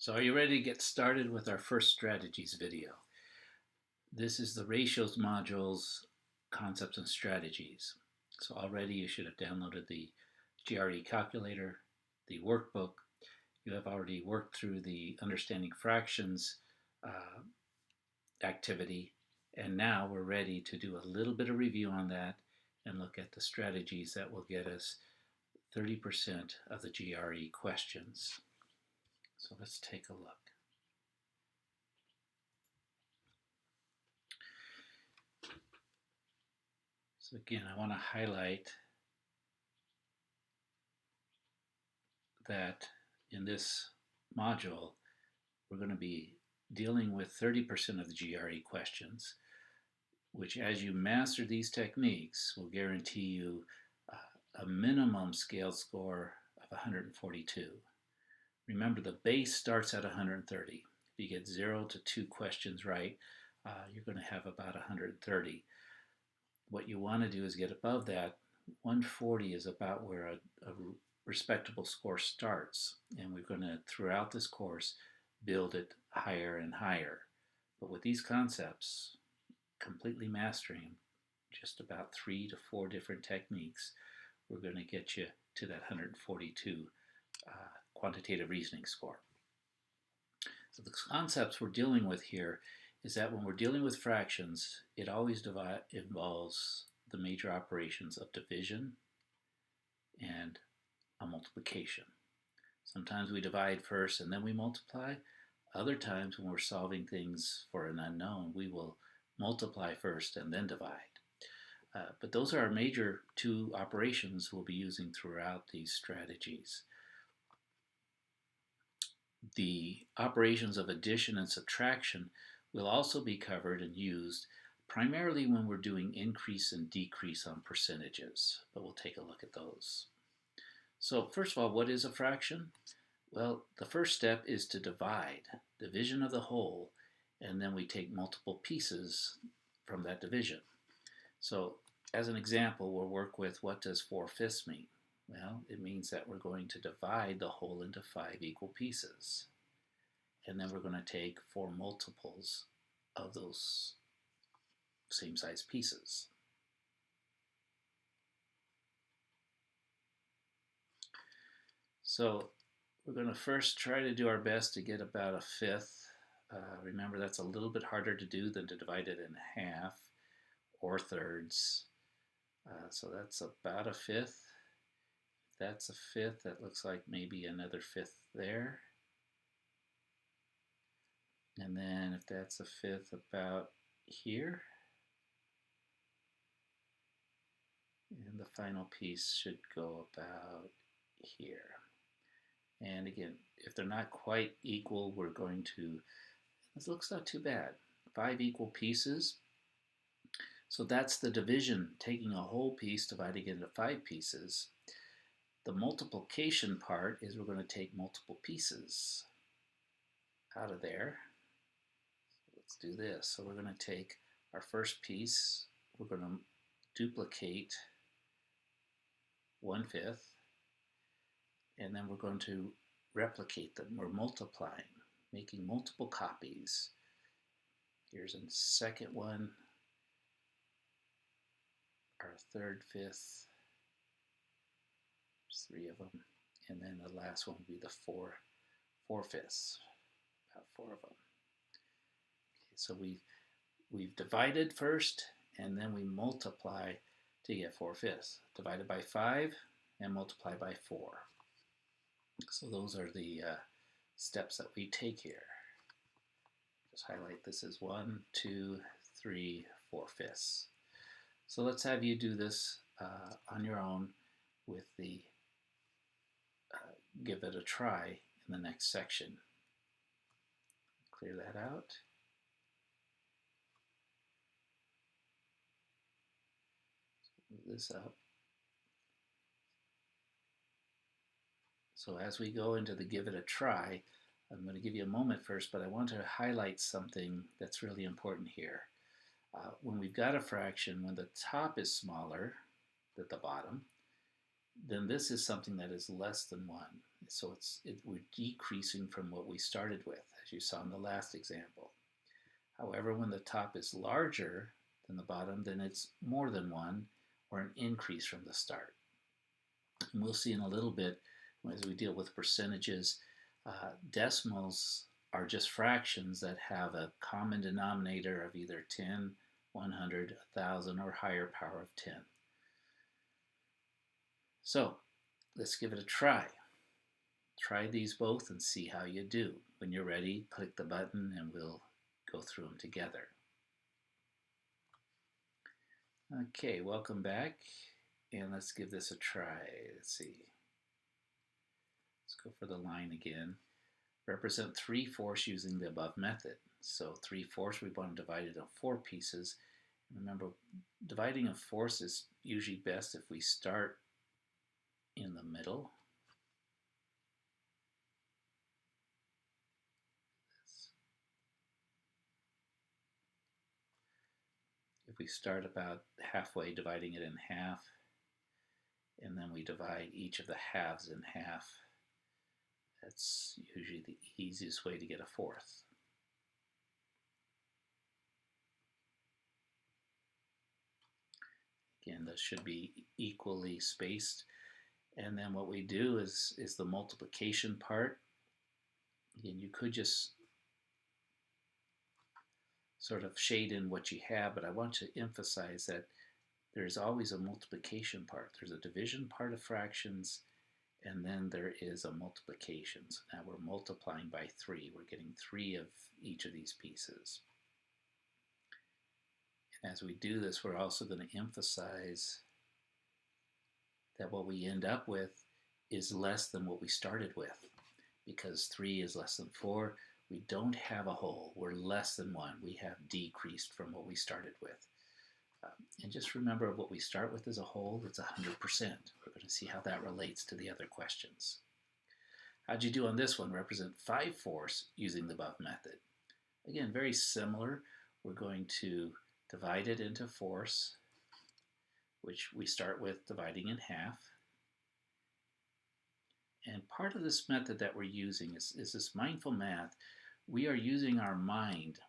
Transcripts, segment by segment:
So are you ready to get started with our first strategies video? This is the ratios modules, concepts and strategies. So already you should have downloaded the GRE calculator, the workbook. You have already worked through the understanding fractions activity, and now we're ready to do a little bit of review on that and look at the strategies that will get us 30% of the GRE questions. So let's take a look. So again, I want to highlight that in this module, we're going to be dealing with 30% of the GRE questions, which as you master these techniques will guarantee you a minimum scale score of 142. Remember, the base starts at 130. If you get 0 to 2 questions right, you're going to have about 130. What you want to do is get above that. 140 is about where a respectable score starts, and we're going to, throughout this course, build it higher and higher. But with these concepts, completely mastering just about 3 to 4 different techniques, we're going to get you to that 142 quantitative reasoning score. So the concepts we're dealing with here is that when we're dealing with fractions, it always involves the major operations of division and a multiplication. Sometimes we divide first and then we multiply. Other times when we're solving things for an unknown, we will multiply first and then divide. But those are our major two operations we'll be using throughout these strategies. The operations of addition and subtraction will also be covered and used primarily when we're doing increase and decrease on percentages, but we'll take a look at those. So first of all, what is a fraction? Well, the first step is to divide, division of the whole, and then we take multiple pieces from that division. So as an example, we'll work with what does 4/5 mean? Well, it means that we're going to divide the whole into 5 equal pieces. And then we're going to take 4 multiples of those same size pieces. So we're going to first try to do our best to get about 1/5. Remember, that's a little bit harder to do than to divide it in half or thirds. So that's about 1/5. If that's 1/5, that looks like maybe another 1/5 there. And then if that's 1/5 about here, and the final piece should go about here. And again, if they're not quite equal, we're going to, this looks not too bad, 5 equal pieces. So that's the division, taking a whole piece, dividing it into 5 pieces. The multiplication part is we're going to take multiple pieces out of there. Let's do this. So we're going to take our first piece, we're going to duplicate 1/5, and then we're going to replicate them. We're multiplying, making multiple copies. Here's a second one, our third fifth, there's 3 of them, and then the last one will be the 4/5, about 4 of them. Okay, so we've divided first, and then we multiply to get 4/5. Divided by 5 and multiply by 4. So those are the steps that we take here. Just highlight this as 1, 2, 3, 4/5. So let's have you do this on your own with the give it a try in the next section. Clear that out. Move this up. So as we go into the give it a try, I'm going to give you a moment first, but I want to highlight something that's really important here. When we've got a fraction, when the top is smaller than the bottom, then this is something that is less than 1. So we're decreasing from what we started with, as you saw in the last example. However, when the top is larger than the bottom, then it's more than 1, or an increase from the start. And we'll see in a little bit as we deal with percentages, decimals are just fractions that have a common denominator of either 10, 100, 1,000, or higher power of 10. So let's give it a try. Try these both and see how you do. When you're ready, click the button and we'll go through them together. Okay, welcome back, and let's give this a try. Let's see. Let's go for the line again. Represent 3/4 using the above method. So 3/4, we want to divide it into 4 pieces. Remember, dividing a fourth is usually best if we start in the middle. If we start about halfway, dividing it in half, and then we divide each of the halves in half, that's usually the easiest way to get a fourth. Again, those should be equally spaced. And then what we do is the multiplication part. Again, you could just sort of shade in what you have, but I want to emphasize that there's always a multiplication part. There's a division part of fractions, and then there is a multiplication. So now we're multiplying by 3. We're getting 3 of each of these pieces. And as we do this, we're also going to emphasize that what we end up with is less than what we started with. Because 3 is less than 4, we don't have a whole. We're less than 1. We have decreased from what we started with. And just remember, what we start with as a whole, it's 100%. We're going to see how that relates to the other questions. How'd you do on this one? Represent 5/4 using the above method. Again, very similar. We're going to divide it into fourths, which we start with dividing in half. And part of this method that we're using is this mindful math. We are using our mind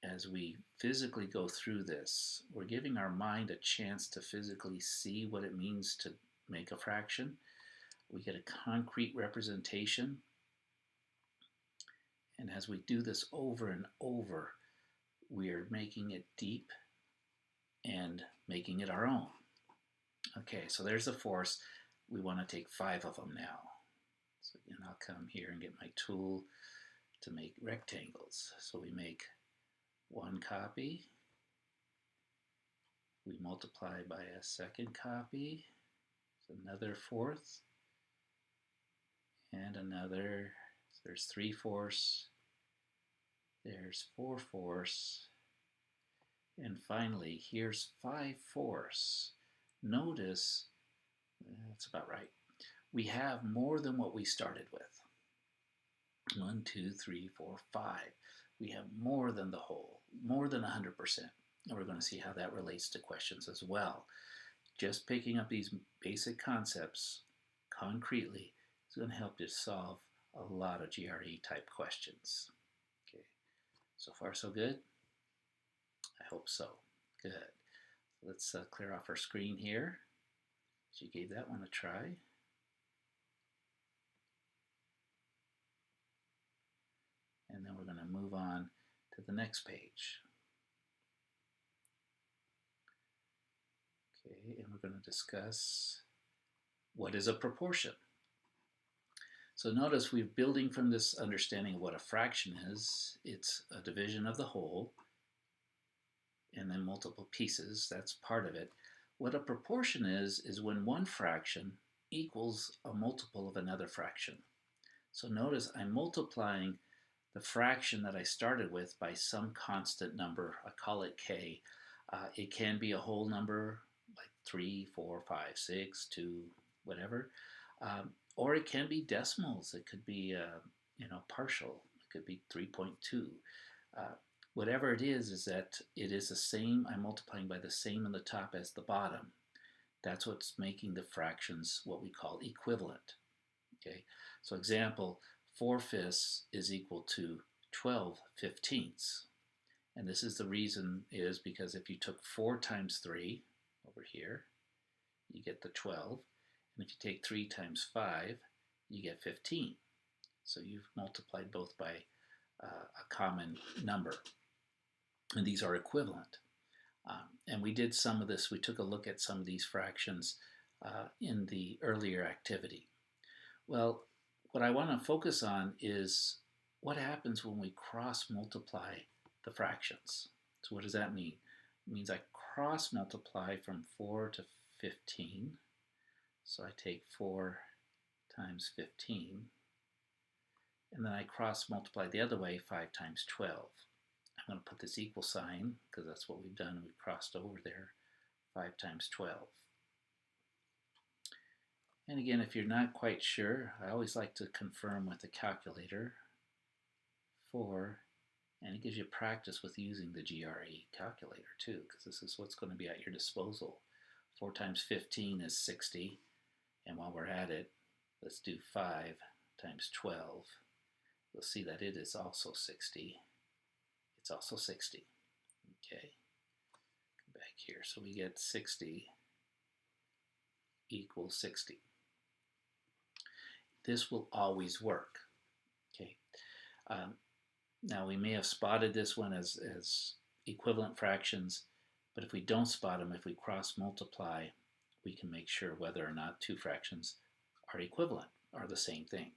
as we physically go through this. We're giving our mind a chance to physically see what it means to make a fraction. We get a concrete representation. And as we do this over and over, we are making it deep and making it our own. Okay, so there's the fourths. We want to take 5 of them now. So again, I'll come here and get my tool to make rectangles. So we make 1 copy. We multiply by a second copy. So another fourth. And another. So there's 3/4. There's 4/4. And finally, here's 5/4. Notice, that's about right. We have more than what we started with. 1, 2, 3, 4, 5. We have more than the whole, more than 100%. And we're going to see how that relates to questions as well. Just picking up these basic concepts concretely is going to help you solve a lot of GRE type questions. Okay, so far so good? I hope so. Good. Let's clear off our screen here. So you gave that one a try. And then we're going to move on to the next page. Okay, and we're going to discuss what is a proportion. So notice we're building from this understanding of what a fraction is. It's a division of the whole, and then multiple pieces. That's part of it. What a proportion is when one fraction equals a multiple of another fraction. So notice I'm multiplying the fraction that I started with by some constant number. I call it k. It can be a whole number like 3, 4, 5, 6, 2, whatever. Or it can be decimals. It could be partial. It could be 3.2. Whatever it is that it is the same. I'm multiplying by the same in the top as the bottom. That's what's making the fractions what we call equivalent. Okay, so example, 4/5 is equal to 12/15. And this is the reason is because if you took 4 times 3 over here, you get the 12. And if you take 3 times 5, you get 15. So you've multiplied both by a common number. And these are equivalent. And we did some of this, we took a look at some of these fractions in the earlier activity. Well, what I want to focus on is what happens when we cross multiply the fractions. So what does that mean? It means I cross multiply from 4 to 15. So I take 4 times 15, and then I cross multiply the other way, 5 times 12. I'm going to put this equal sign because that's what we've done. We've crossed over there, 5 times 12. And again, if you're not quite sure, I always like to confirm with the calculator. 4, and it gives you practice with using the GRE calculator too, because this is what's going to be at your disposal. 4 times 15 is 60, and while we're at it, let's do 5 times 12. You'll see that it is also 60. It's also 60. Okay, come back here. So we get 60 equals 60. This will always work. Okay. Now we may have spotted this one as equivalent fractions, but if we don't spot them, if we cross multiply, we can make sure whether or not two fractions are equivalent, are the same thing.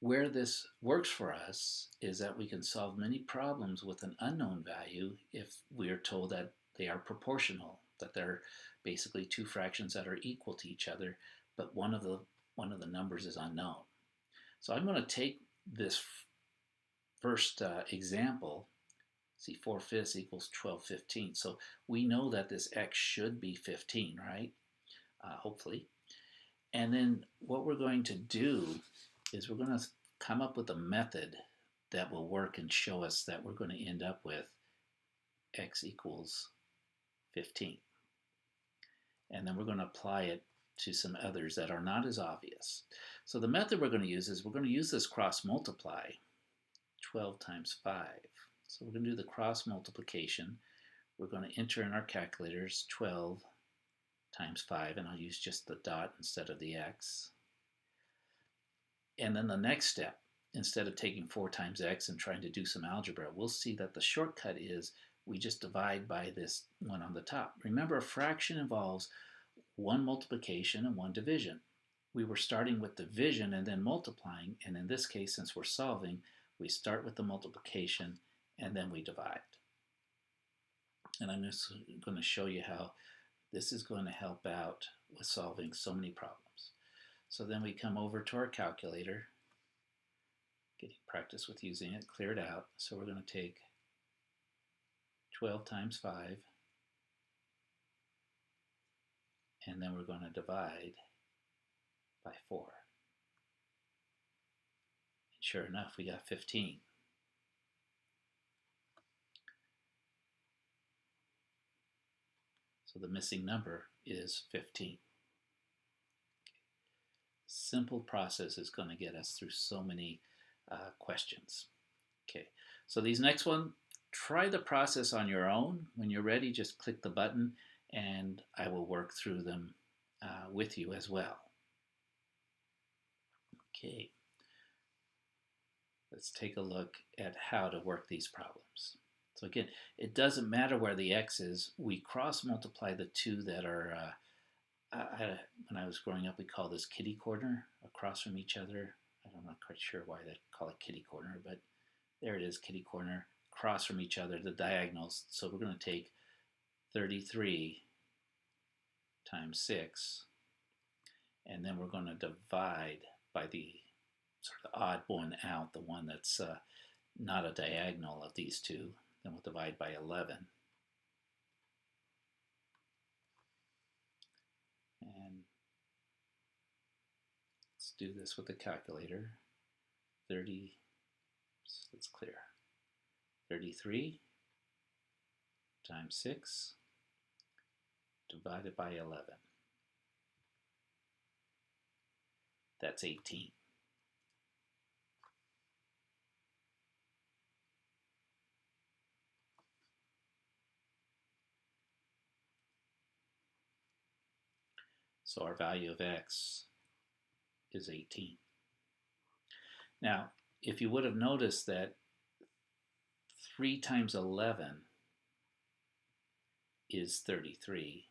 Where this works for us is that we can solve many problems with an unknown value if we are told that they are proportional, that they're basically two fractions that are equal to each other, but one of the numbers is unknown. So I'm going to take this first example. See, 4/5 equals 12/15. So we know that this x should be 15, right? Hopefully. And then what we're going to do is we're going to come up with a method that will work and show us that we're going to end up with x equals 15. And then we're going to apply it to some others that are not as obvious. So the method we're going to use is we're going to use this cross multiply, 12 times 5. So we're going to do the cross multiplication. We're going to enter in our calculators 12 times 5, and I'll use just the dot instead of the x. And then the next step, instead of taking 4 times x and trying to do some algebra, we'll see that the shortcut is we just divide by this one on the top. Remember, a fraction involves one multiplication and one division. We were starting with division and then multiplying, and in this case, since we're solving, we start with the multiplication and then we divide. And I'm just going to show you how this is going to help out with solving so many problems. So then we come over to our calculator, getting practice with using it, clear it out. So we're going to take 12 times 5, and then we're going to divide by 4. And sure enough, we got 15. So the missing number is 15. Simple process is going to get us through so many questions. Okay, so these next one, try the process on your own. When you're ready, just click the button and I will work through them with you as well. Okay, let's take a look at how to work these problems. So again, it doesn't matter where the x is. We cross multiply the two that are, when I was growing up, we call this kitty corner, across from each other. I'm not quite sure why they call it kitty corner, but there it is, kitty corner, across from each other, the diagonals. So we're going to take 33 times 6, and then we're going to divide by the sort of odd one out, the one that's not a diagonal of these two. Then we'll divide by 11. And let's do this with the calculator. 30, so let's clear. 33 times 6 divided by 11. That's 18. So our value of x is 18. Now, if you would have noticed that 3 times 11 is 33.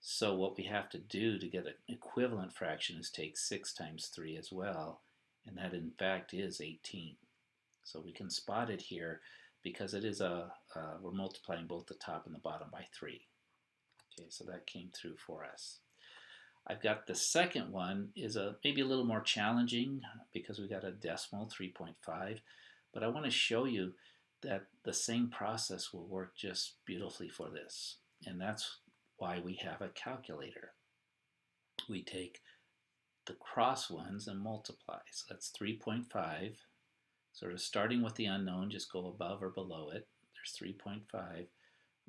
So what we have to do to get an equivalent fraction is take 6 times 3 as well, and that in fact is 18. So we can spot it here because it is we're multiplying both the top and the bottom by 3. Okay, so that came through for us. I've got the second one is maybe a little more challenging because we got a decimal, 3.5, but I want to show you that the same process will work just beautifully for this, and that's why we have a calculator. We take the cross ones and multiply. So that's 3.5. Sort of starting with the unknown, just go above or below it. There's 3.5.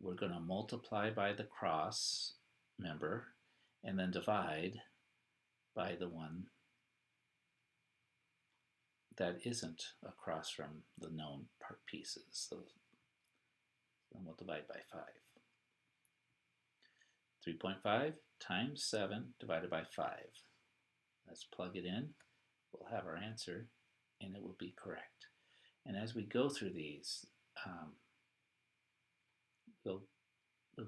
We're going to multiply by the cross member and then divide by the one that isn't across from the known part pieces. So then we'll divide by 5. 3.5 times 7 divided by 5. Let's plug it in. We'll have our answer, and it will be correct. And as we go through these, we'll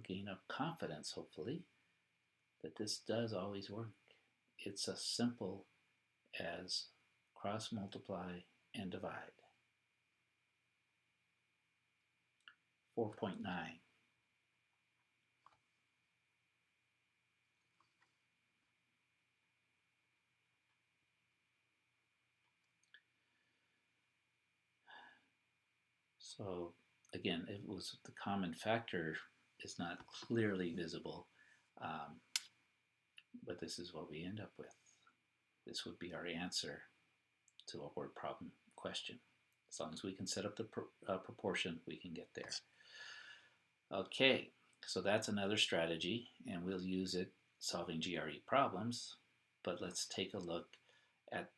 gain a confidence, hopefully, that this does always work. It's as simple as cross multiply and divide. 4.9. So again, it was the common factor is not clearly visible, but this is what we end up with. This would be our answer to a word problem question. As long as we can set up the proportion, we can get there. Okay, so that's another strategy, and we'll use it solving GRE problems, but let's take a look at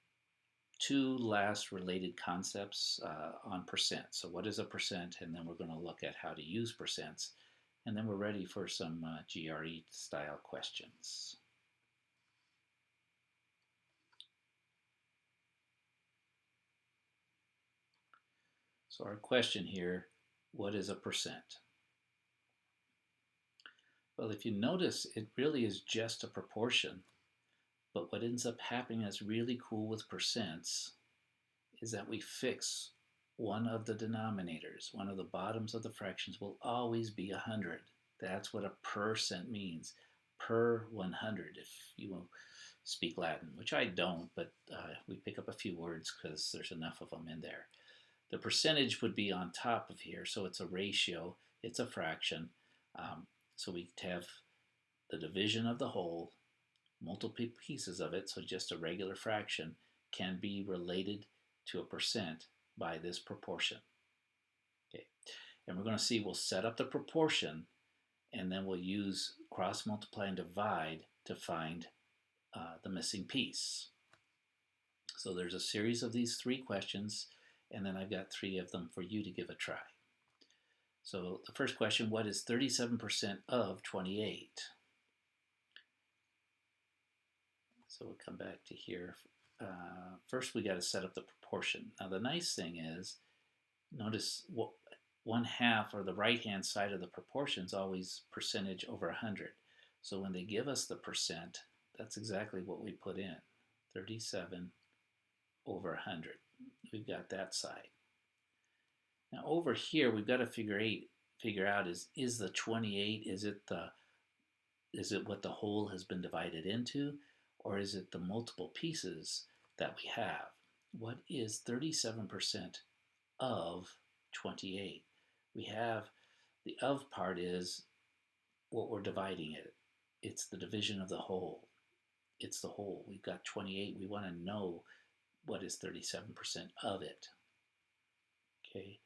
two last related concepts on percent. So what is a percent? And then we're going to look at how to use percents, and then we're ready for some GRE style questions. So our question here, what is a percent? Well, if you notice, it really is just a proportion, but what ends up happening that's really cool with percents is that we fix one of the denominators. One of the bottoms of the fractions will always be 100. That's what a percent means, per 100, if you will speak Latin, which I don't, but we pick up a few words because there's enough of them in there. The percentage would be on top of here, so it's a ratio, it's a fraction. So we have the division of the whole, multiple pieces of it, so just a regular fraction can be related to a percent by this proportion. Okay, and we're going to see, we'll set up the proportion, and then we'll use cross multiply and divide to find the missing piece. So there's a series of these 3 questions, and then I've got 3 of them for you to give a try. So the first question, what is 37% of 28? So we'll come back to here. First we got to set up the proportion. Now the nice thing is, notice what 1/2 or the right hand side of the proportion is always percentage over 100. So when they give us the percent, that's exactly what we put in. 37 over 100. We've got that side. Now over here we've got to figure out is the 28, is it what the whole has been divided into, or is it the multiple pieces that we have? What is 37% of 28? We have the of part is what we're dividing it. It's the division of the whole. It's the whole. We've got 28. We want to know what is 37% of it. Okay.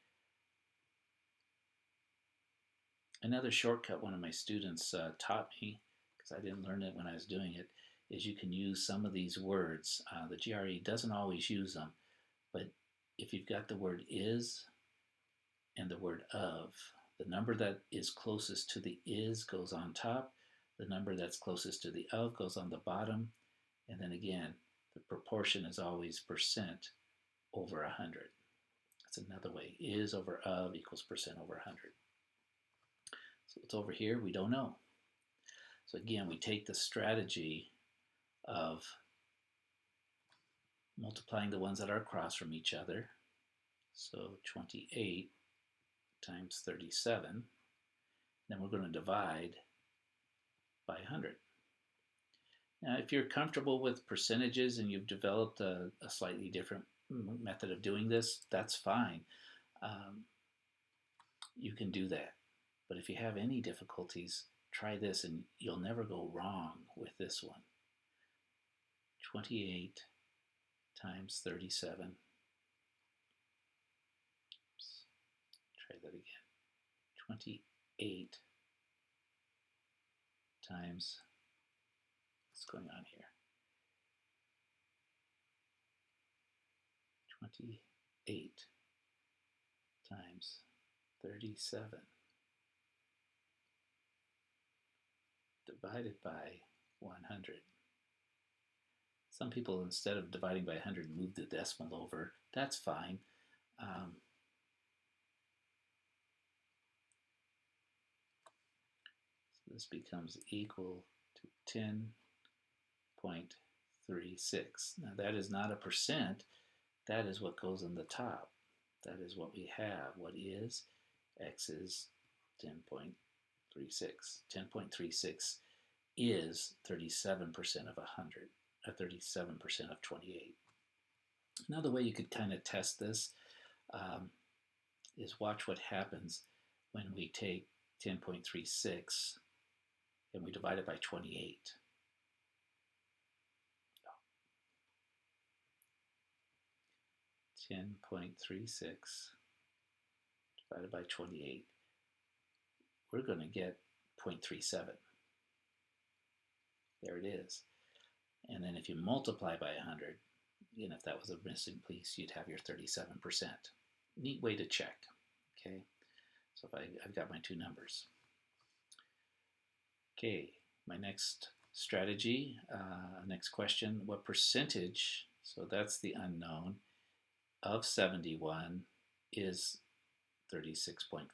Another shortcut one of my students taught me, because I didn't learn it when I was doing it, is you can use some of these words. The GRE doesn't always use them, but if you've got the word is and the word of, the number that is closest to the is goes on top, the number that's closest to the of goes on the bottom, and then again, the proportion is always percent over 100. That's another way. Is over of equals percent over 100. So what's over here? We don't know. So again, we take the strategy of multiplying the ones that are across from each other. So 28 times 37. Then we're going to divide by 100. Now, if you're comfortable with percentages and you've developed a slightly different method of doing this, that's fine. You can do that. But if you have any difficulties, try this and you'll never go wrong with this one. 28 times 37. Oops. Try that again. 28 times, what's going on here? 28 times 37 divided by 100. Some people, instead of dividing by 100, move the decimal over. That's fine. So this becomes equal to 10.36. Now that is not a percent. That is what goes on the top. That is what we have. What is? X is 10.36. 10.36 is 37% of 100, or 37% of 28. Another way you could kind of test this is watch what happens when we take 10.36 and we divide it by 28. 10.36 divided by 28, we're going to get 0.37. There it is. And then if you multiply by 100, again, if that was a missing piece, you'd have your 37%. Neat way to check. Okay, so if I've got my two numbers. Okay, my next strategy, next question, what percentage, so that's the unknown, of 71 is 36.5.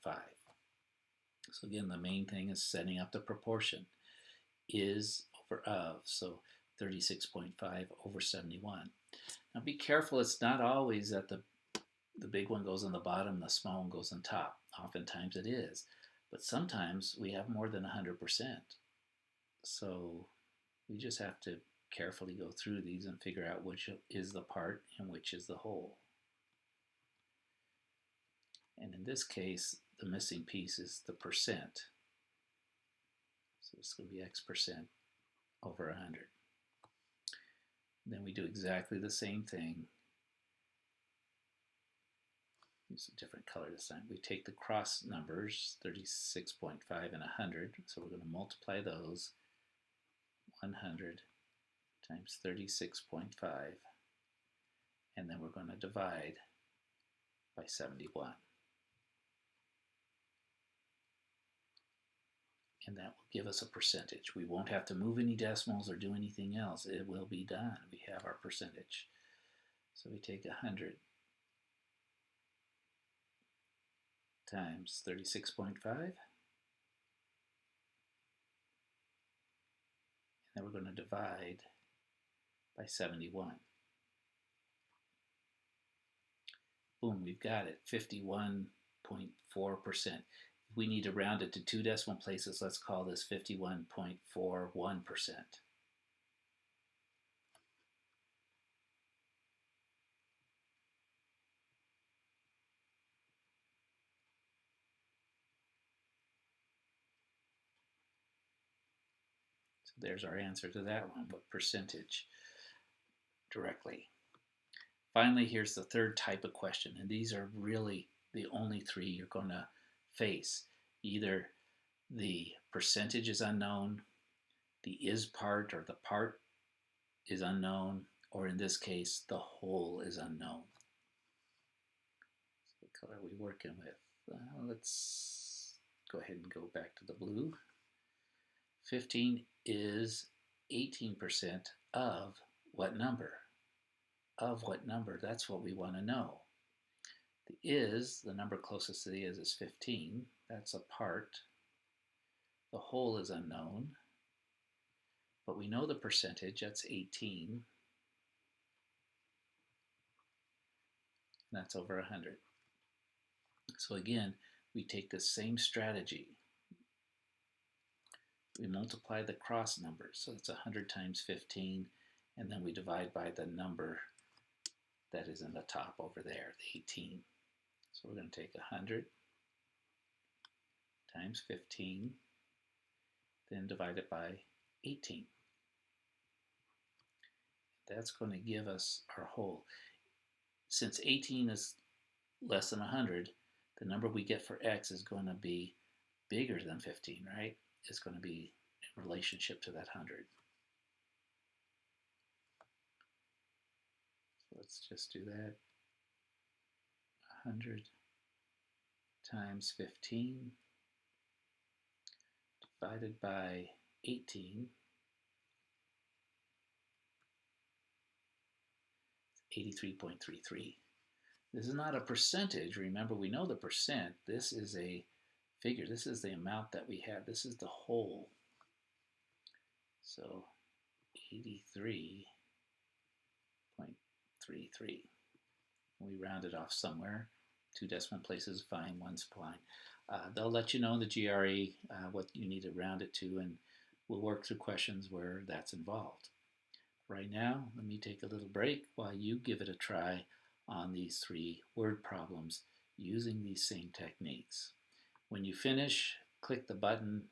So again, the main thing is setting up the proportion. Is over of, so 36.5 over 71. Now be careful, it's not always that the big one goes on the bottom, the small one goes on top. Oftentimes it is, but sometimes we have more than 100%. So we just have to carefully go through these and figure out which is the part and which is the whole. And in this case, the missing piece is the percent. So it's going to be X percent over 100. Then we do exactly the same thing. Use a different color this time. We take the cross numbers, 36.5 and 100. So we're going to multiply those. 100 times 36.5. And then we're going to divide by 71. And that will give us a percentage. We won't have to move any decimals or do anything else. It will be done. We have our percentage. So we take 100 times 36.5. And then we're going to divide by 71. Boom, we've got it, 51.4%. We need to round it to two decimal places. Let's call this 51.41%. So there's our answer to that one, what percentage directly. Finally, here's the third type of question, and these are really the only three you're going to face. Either the percentage is unknown, the is part or the part is unknown, or in this case, the whole is unknown. So what color are we working with? Let's go ahead and go back to the blue. 15 is 18% of what number? Of what number? That's what we want to know. The is, the number closest to the is 15. That's a part. The whole is unknown. But we know the percentage, that's 18. And that's over 100. So again, we take the same strategy. We multiply the cross numbers, so it's 100 times 15, and then we divide by the number that is in the top over there, the 18. So we're going to take 100 times 15, then divide it by 18. That's going to give us our whole. Since 18 is less than 100, the number we get for x is going to be bigger than 15, right? It's going to be in relationship to that 100. So let's just do that. 100 times 15 divided by 18, 83.33. This is not a percentage. Remember, we know the percent. This is a figure. This is the amount that we have. This is the whole. So 83.33. We round it off somewhere. 2 decimal places, fine, 1's fine. They'll let you know in the GRE what you need to round it to, and we'll work through questions where that's involved. Right now, let me take a little break while you give it a try on these 3 word problems using these same techniques. When you finish, click the button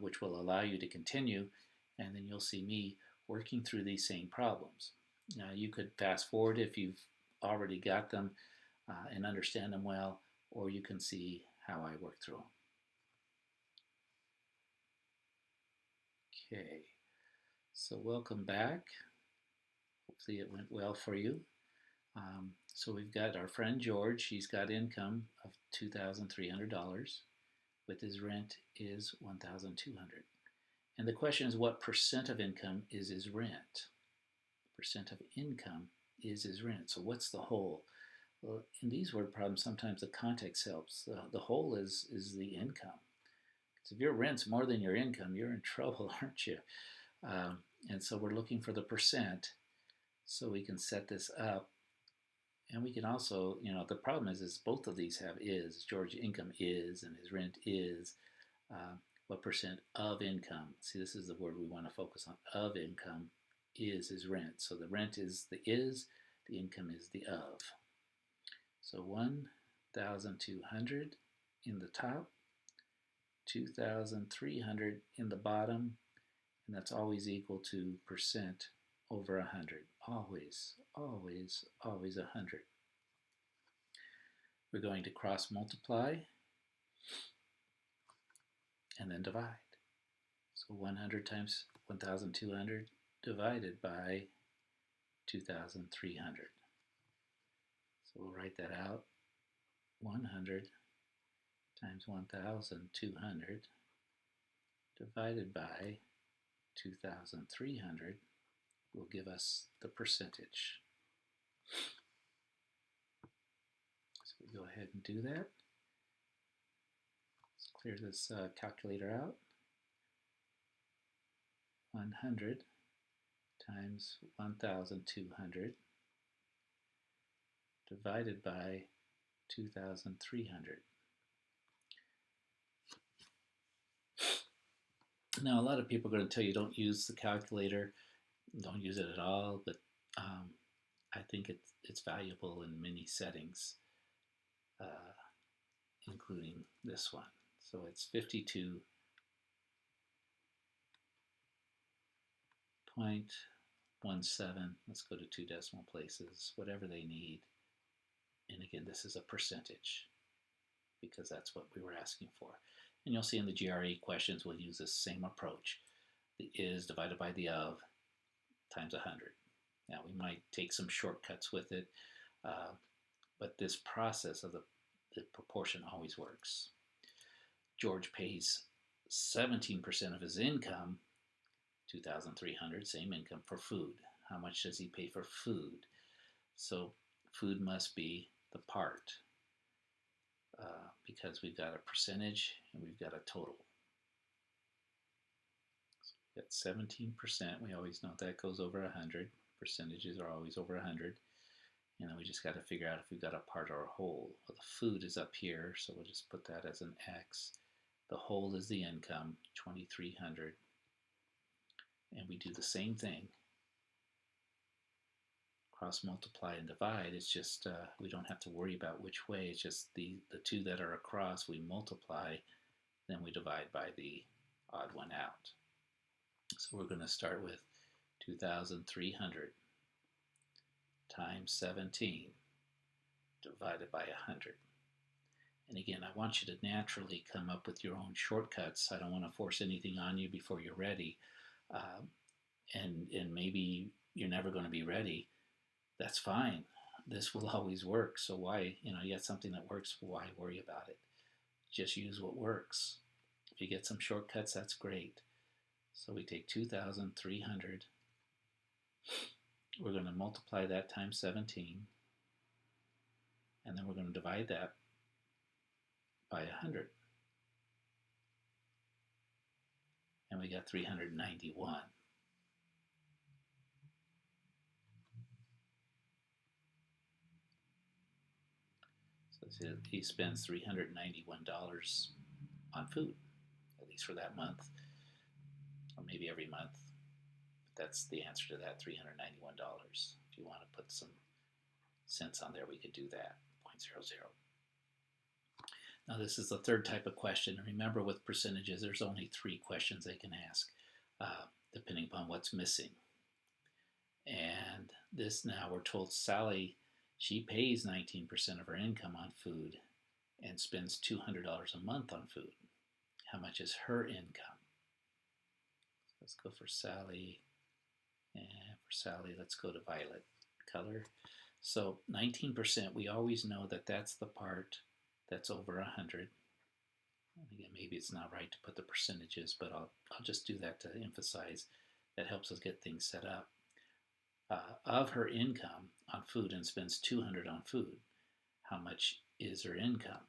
which will allow you to continue, and then you'll see me working through these same problems. Now, you could fast forward if you've already got them and understand them well, or you can see how I work through them. Okay, so welcome back. Hopefully it went well for you. So we've got our friend George. He's got income of $2,300, with his rent is $1,200. And the question is, what percent of income is his rent? Percent of income is his rent. So what's the whole? Well, in these word problems, sometimes the context helps. The whole is the income. Because if your rent's more than your income, you're in trouble, aren't you? And so we're looking for the percent, so we can set this up. And we can also, the problem is both of these have is. George's income is, and his rent is. What percent of income? See, this is the word we want to focus on. Of income is his rent. So the rent is the is, the income is the of. So 1,200 in the top, 2,300 in the bottom, and that's always equal to percent over 100. Always, always, always 100. We're going to cross multiply and then divide. So 100 times 1,200 divided by 2,300. So we'll write that out. 100 times 1,200 divided by 2,300 will give us the percentage. So we go ahead and do that. Let's clear this calculator out. 100 times 1,200 divided by 2,300. Now, a lot of people are going to tell you don't use the calculator, don't use it at all, but I think it's valuable in many settings, including this one. So it's 52.17. Let's go to 2 decimal places, whatever they need. And again, this is a percentage because that's what we were asking for. And you'll see in the GRE questions we'll use this same approach. The is divided by the of times 100. Now we might take some shortcuts with it, uh, but this process of the proportion always works. George pays 17% of his income, 2,300, same income, for food. How much does he pay for food? So food must be the part because we've got a percentage and we've got a total. So we've got 17%. We always know that goes over 100. Percentages are always over 100. And then we just got to figure out if we've got a part or a whole. Well, the food is up here, so we'll just put that as an X. The whole is the income, 2,300. And we do the same thing. Cross multiply and divide. It's just we don't have to worry about which way. It's just the two that are across we multiply, then we divide by the odd one out. So we're going to start with 2,300 times 17 divided by 100. And again, I want you to naturally come up with your own shortcuts. I don't want to force anything on you before you're ready. And maybe you're never going to be ready. That's fine. This will always work. So why, you got something that works, why worry about it? Just use what works. If you get some shortcuts, that's great. So we take 2,300. We're going to multiply that times 17. And then we're going to divide that by 100. And we got 391. So he spends $391 on food, at least for that month, or maybe every month. But that's the answer to that, $391. If you want to put some cents on there, we could do that, 0.00. Now this is the third type of question. And remember, with percentages, there's only 3 questions they can ask, depending upon what's missing. And this, now we're told Sally, she pays 19% of her income on food and spends $200 a month on food. How much is her income? Let's go for Sally. And for Sally, let's go to violet color. So 19%, we always know that that's the part that's over 100. And again, maybe it's not right to put the percentages, but I'll just do that to emphasize. That helps us get things set up. Of her income on food, and spends 200 on food, how much is her income?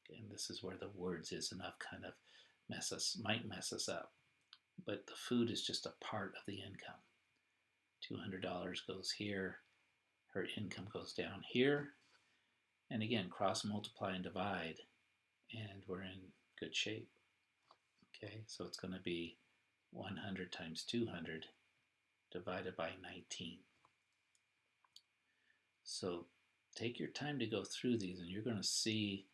Okay, and this is where the words is enough kind of might mess us up. But the food is just a part of the income. $200 goes here. Her income goes down here. And again, cross multiply and divide, and we're in good shape. Okay, so it's going to be 100 times 200 divided by 19. So take your time to go through these, and you're going to see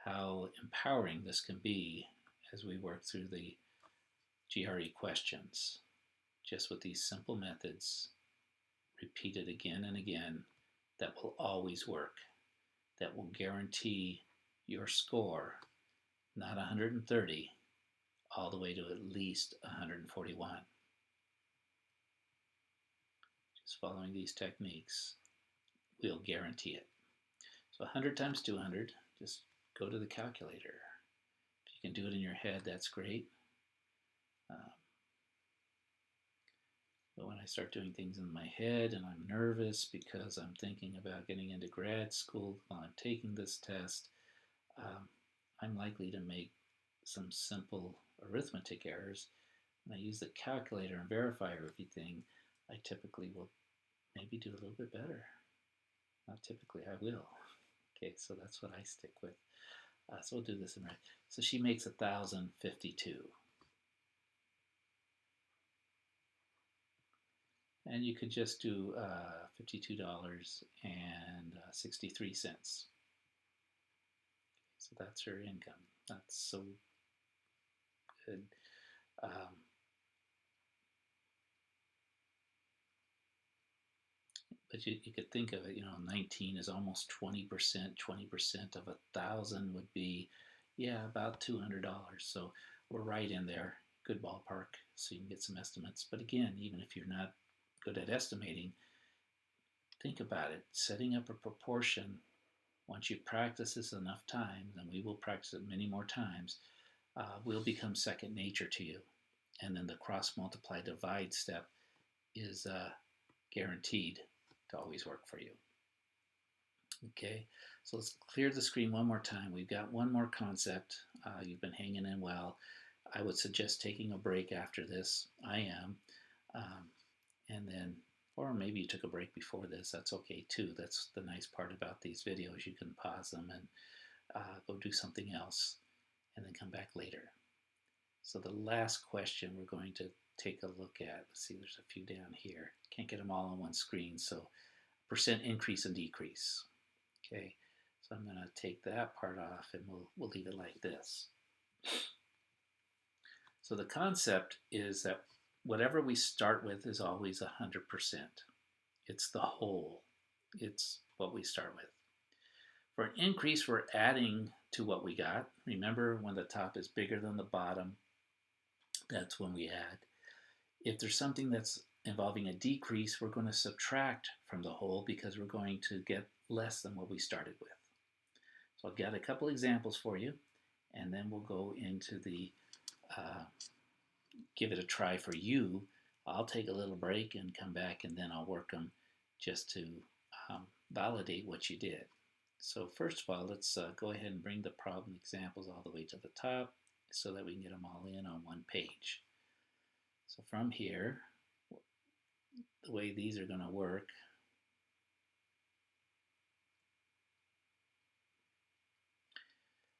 how empowering this can be as we work through the GRE questions. Just with these simple methods, repeated again and again, that will always work. That will guarantee your score, not 130, all the way to at least 141. Just following these techniques will guarantee it. So 100 times 200, just go to the calculator. If you can do it in your head, that's great. But when I start doing things in my head and I'm nervous because I'm thinking about getting into grad school while I'm taking this test, I'm likely to make some simple arithmetic errors. When I use the calculator and verify everything, I typically will maybe do a little bit better. Not typically, I will. Okay, so that's what I stick with. So we'll do this in right. So she makes 1,052. And you could just do $52.63. So that's her income. That's so good. But you could think of it, 19 is almost 20%. 20% of 1,000 would be, Yeah, about $200. So we're right in there. Good ballpark, so you can get some estimates. But again, even if you're not good at estimating, think about it. Setting up a proportion, once you practice this enough times, and we will practice it many more times, will become second nature to you. And then the cross multiply divide step is guaranteed to always work for you. Okay, so let's clear the screen one more time. We've got one more concept. You've been hanging in well. I would suggest taking a break after this. I am. Um, and then, or maybe you took a break before this. That's okay too. That's the nice part about these videos. You can pause them and go do something else and then come back later. So the last question we're going to take a look at, let's see, there's a few down here. Can't get them all on one screen. So percent increase and decrease. Okay, so I'm going to take that part off and we'll leave it like this. So the concept is that whatever we start with is always 100%. It's the whole. It's what we start with. For an increase, we're adding to what we got. Remember, when the top is bigger than the bottom, that's when we add. If there's something that's involving a decrease, we're going to subtract from the whole because we're going to get less than what we started with. So I've got a couple examples for you, and then we'll go into the give it a try for you. I'll take a little break and come back, and then I'll work them just to validate what you did. So first of all, let's go ahead and bring the problem examples all the way to the top so that we can get them all in on one page. So from here, the way these are going to work,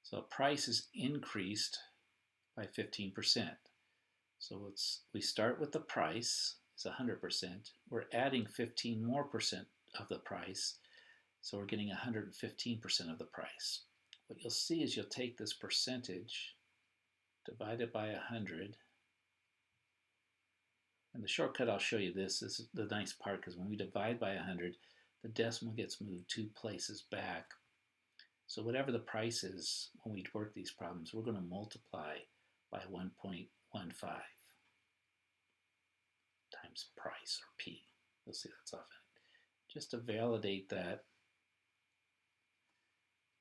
so price is increased by 15%. So we start with the price is 100%. We're adding 15 more percent of the price, so we're getting 115% of the price. What you'll see is you'll take this percentage, divide it by 100, and the shortcut I'll show you this is the nice part, because when we divide by 100, the decimal gets moved 2 places back. So whatever the price is when we work these problems, we're going to multiply by 1.15 times price, or P. You'll see that's off in it. Just to validate that,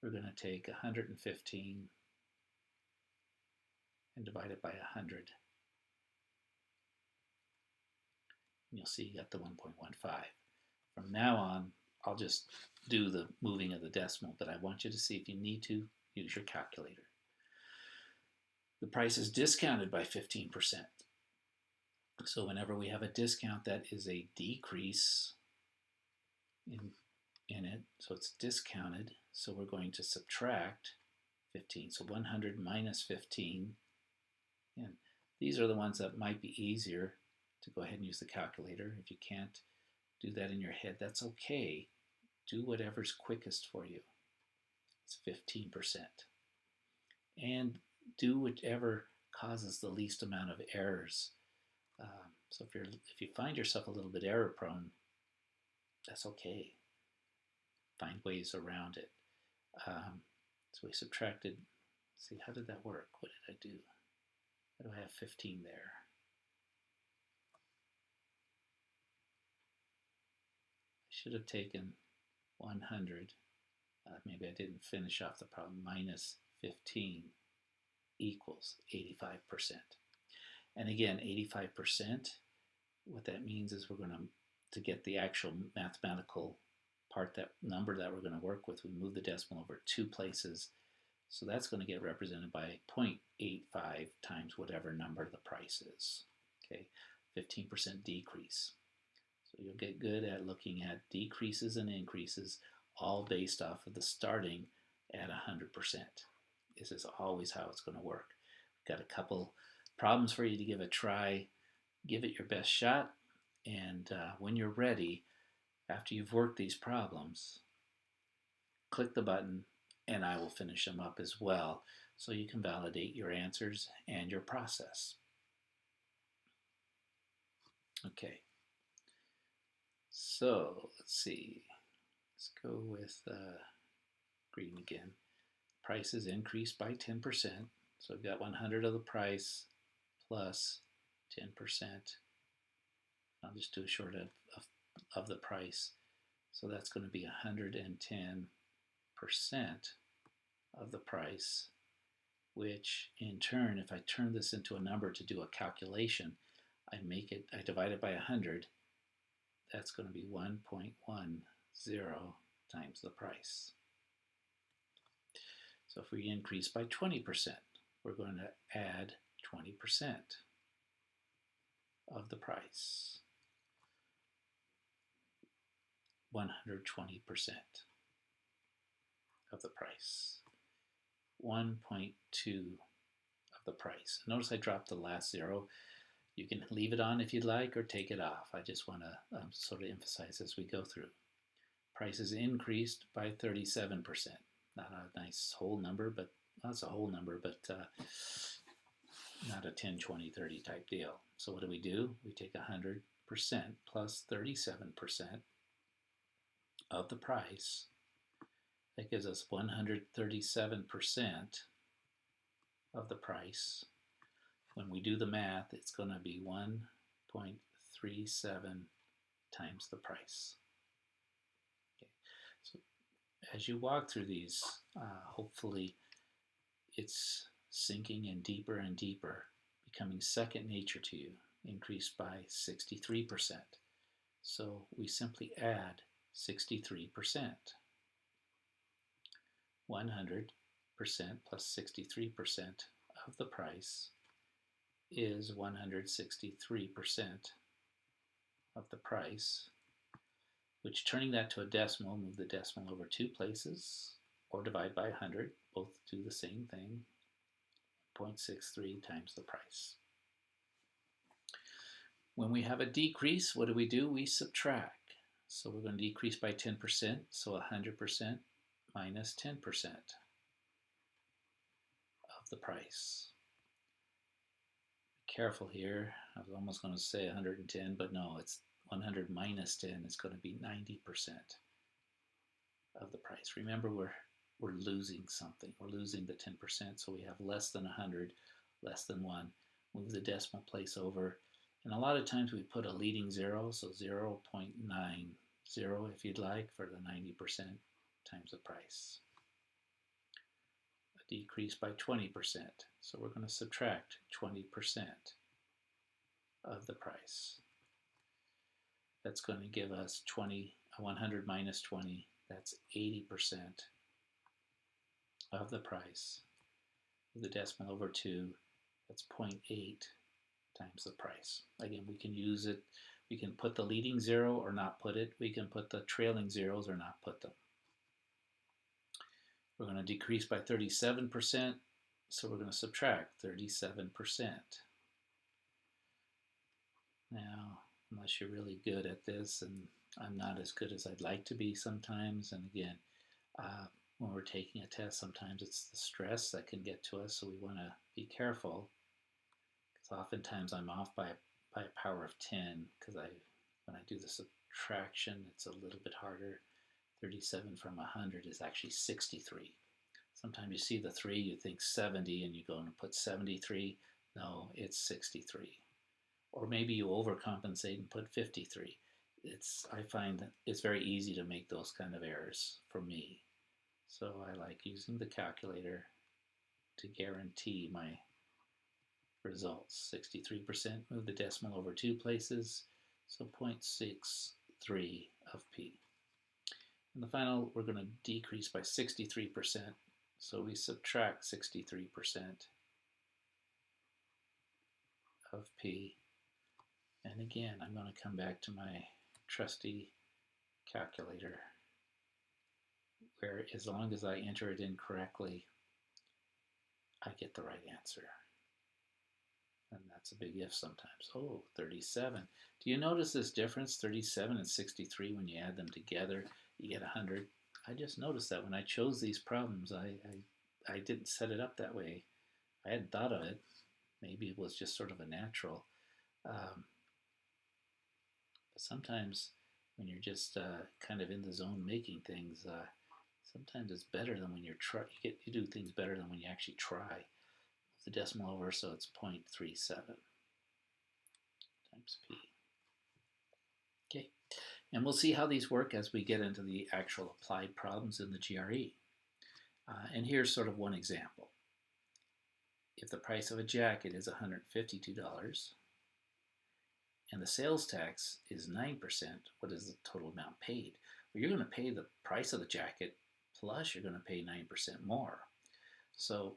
we're going to take 115 and divide it by 100. And you'll see you got the 1.15. From now on, I'll just do the moving of the decimal, but I want you to see, if you need to, use your calculator. The price is discounted by 15%. So whenever we have a discount, that is a decrease in it. So it's discounted. So we're going to subtract 15. So 100 minus 15. And these are the ones that might be easier to go ahead and use the calculator. If you can't do that in your head, that's okay. Do whatever's quickest for you. It's 15%. And do whatever causes the least amount of errors. So if you find yourself a little bit error prone, that's okay. Find ways around it. So we subtracted. Let's see, how did that work? What did I do? Why do I have 15 there? I should have taken 100. Maybe I didn't finish off the problem. Minus 15 equals 85%. And again, 85%, what that means is we're going to get the actual mathematical part, that number that we're going to work with, we move the decimal over 2 places. So that's going to get represented by 0.85 times whatever number the price is. Okay, 15% decrease. So you'll get good at looking at decreases and increases, all based off of the starting at 100%. This is always how it's going to work. Got a couple problems for you to give a try. Give it your best shot, and when you're ready, after you've worked these problems, click the button and I will finish them up as well, so you can validate your answers and your process. Okay, so let's see. Let's go with green again. Prices increased by 10%. So I've got 100 of the price plus 10%. I'll just do a short of the price. So that's going to be 110% of the price, which in turn, if I turn this into a number to do a calculation, I divide it by 100, that's going to be 1.10 times the price. So if we increase by 20%, we're going to add 20% of the price. 120% of the price. 1.2 of the price. Notice I dropped the last zero. You can leave it on if you'd like or take it off. I just want to sort of emphasize as we go through. Prices increased by 37%. Not a nice whole number, but that's a whole number, but not a 10, 20, 30 type deal. So what do? We take 100% plus 37% of the price. That gives us 137% of the price. When we do the math, it's going to be 1.37 times the price. Okay. So as you walk through these, hopefully it's sinking in deeper and deeper, becoming second nature to you, increased by 63%. So we simply add 63%. 100% plus 63% of the price is 163% of the price, which, turning that to a decimal, move the decimal over 2 places, or divide by 100, both do the same thing, 0.63 times the price. When we have a decrease, what do? We subtract. So we're going to decrease by 10%, so 100% minus 10% of the price. Be careful here. I was almost going to say 110, but no, it's 100 minus 10 is going to be 90% of the price. Remember, we're losing something. We're losing the 10%, so we have less than 100, less than 1. Move the decimal place over. And a lot of times we put a leading zero, so 0.90 if you'd like, for the 90% times the price. A decrease by 20%, so we're going to subtract 20% of the price. That's going to give us 100 minus 20, that's 80% of the price. With the decimal over 2, that's 0.8 times the price. Again, we can use it. We can put the leading zero or not put it. We can put the trailing zeros or not put them. We're going to decrease by 37%, so we're going to subtract 37%. Now, unless you're really good at this, and I'm not as good as I'd like to be sometimes, and again, when we're taking a test, sometimes it's the stress that can get to us, so we want to be careful, because oftentimes I'm off by a power of 10, because when I do the subtraction, it's a little bit harder. 37 from 100 is actually 63. Sometimes you see the 3, you think 70, and you go and put 73. No, it's 63. Or maybe you overcompensate and put 53. I find that it's very easy to make those kind of errors for me. So I like using the calculator to guarantee my results. 63%, move the decimal over 2 places, so 0.63 of P. And the final, we're going to decrease by 63%, so we subtract 63% of P. And again, I'm going to come back to my trusty calculator, where as long as I enter it in correctly, I get the right answer. And that's a big if sometimes. Oh, 37. Do you notice this difference, 37 and 63, when you add them together, you get 100? I just noticed that when I chose these problems, I didn't set it up that way. I hadn't thought of it. Maybe it was just sort of a natural. But sometimes when you're just kind of in the zone making things, Sometimes it's better than when you do things better than when you actually try. The decimal over, so it's 0.37 times p. Okay, and we'll see how these work as we get into the actual applied problems in the GRE. And here's sort of one example. If the price of a jacket is $152 and the sales tax is 9%, what is the total amount paid? Well, you're going to pay the price of the jacket plus you're going to pay 9% more. So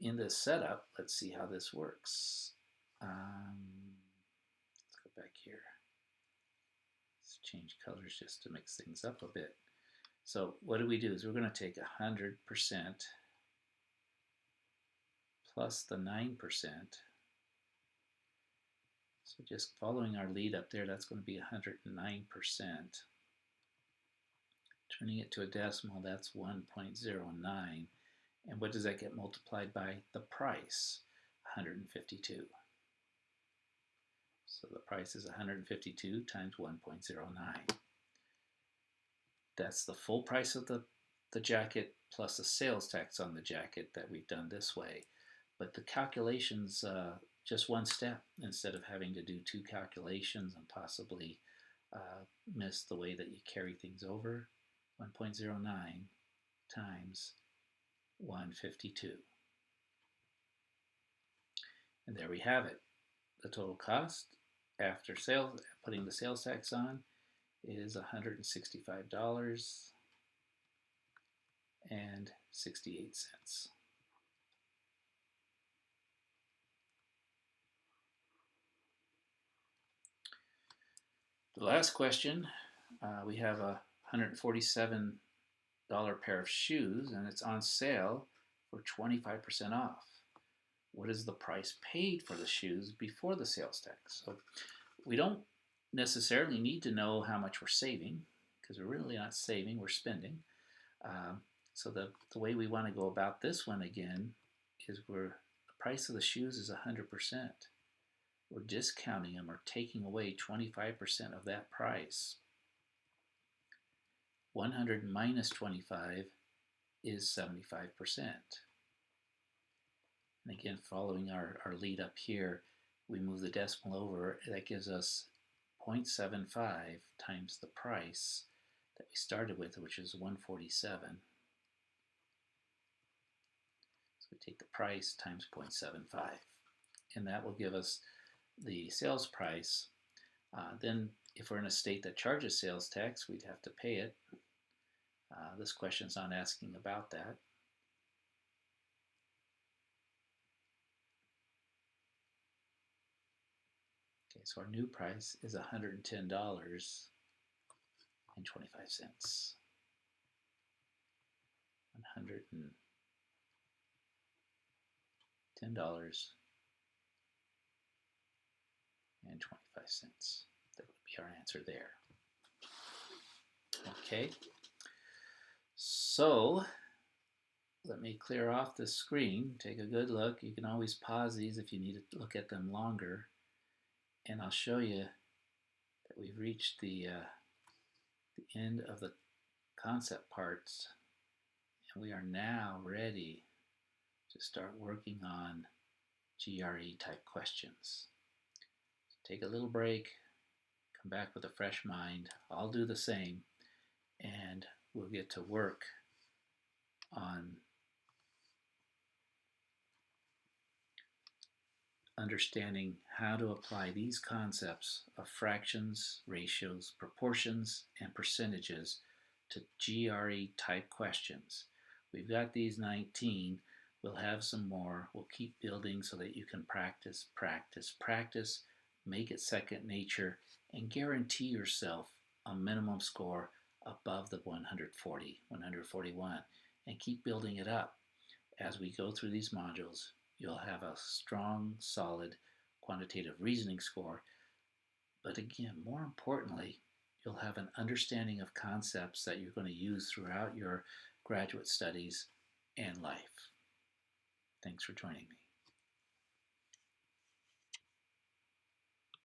in this setup, let's see how this works. Let's go back here. Let's change colors just to mix things up a bit. So what do is we're going to take 100% plus the 9%. So just following our lead up there, that's going to be 109%. Turning it to a decimal, that's 1.09. And what does that get multiplied by? The price, 152. So the price is 152 times 1.09. That's the full price of the jacket plus the sales tax on the jacket that we've done this way. But the calculation's just one step instead of having to do two calculations and possibly miss the way that you carry things over. 1.09 times 152. And there we have it. The total cost after sales, putting the sales tax on, is $165.68. The last question, we have a $147 pair of shoes and it's on sale for 25% off. What is the price paid for the shoes before the sales tax? So we don't necessarily need to know how much we're saving because we're really not saving, we're spending. So the way we want to go about this one again is the price of the shoes is 100%. We're discounting them or taking away 25% of that price. 100 minus 25 is 75%. And again, following our lead up here, we move the decimal over. That gives us 0.75 times the price that we started with, which is 147. So we take the price times 0.75, and that will give us the sales price. Then if we're in a state that charges sales tax, we'd have to pay it. This question's not asking about that. Okay, so our new price is $110.25. $110.25. That would be our answer there. Okay, so let me clear off the screen, take a good look. You can always pause these if you need to look at them longer. And I'll show you that we've reached the end of the concept parts. And we are now ready to start working on GRE type questions. So take a little break, come back with a fresh mind. I'll do the same, and we'll get to work on understanding how to apply these concepts of fractions, ratios, proportions, and percentages to GRE type questions. We've got these 19. We'll have some more. We'll keep building so that you can practice, practice, practice, make it second nature, and guarantee yourself a minimum score above the 140, 141, and keep building it up. As we go through these modules, you'll have a strong, solid quantitative reasoning score. But again, more importantly, you'll have an understanding of concepts that you're going to use throughout your graduate studies and life. Thanks for joining me.